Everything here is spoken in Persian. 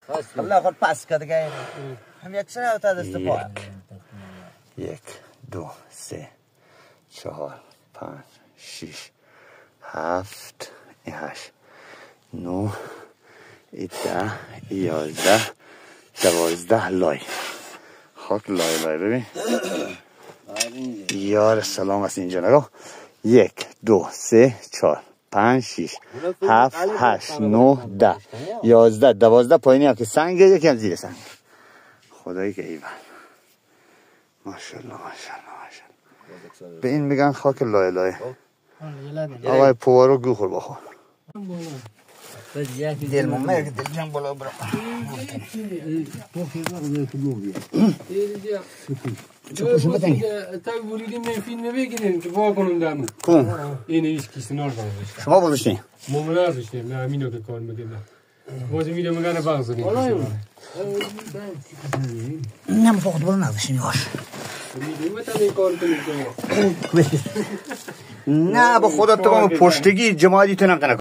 قبل خود پس کرد که هم یک سر تا دست پا 1 2 3 4 5 6 7 8 9 10 11 12 لای خاک لای ببین یار سلام است اینجا نگاه 1 2 3 4 5 6 7 8 9 10 11 12 پایینی هم که سنگ یکی هم زیر سنگ خدایی که ایوان ماشاءالله به این میگن خاک لای آقای پوارو گو خور بخور دل ممر دل جنگ بالا برا چکوشو بتنگی تا بولیدیم من فیلم بگیریم که واکنم دامو اینه هیچ کسی نارزان بشته شما بلوشتین ما نارزشتیم نه همینو که کار میکنم بازی میدم مگه نبازیم نم فقط بلو نازشیم یواش میدیم تا این کار کنیم نه با خودت تو پشتگی جماعتی تو نکنه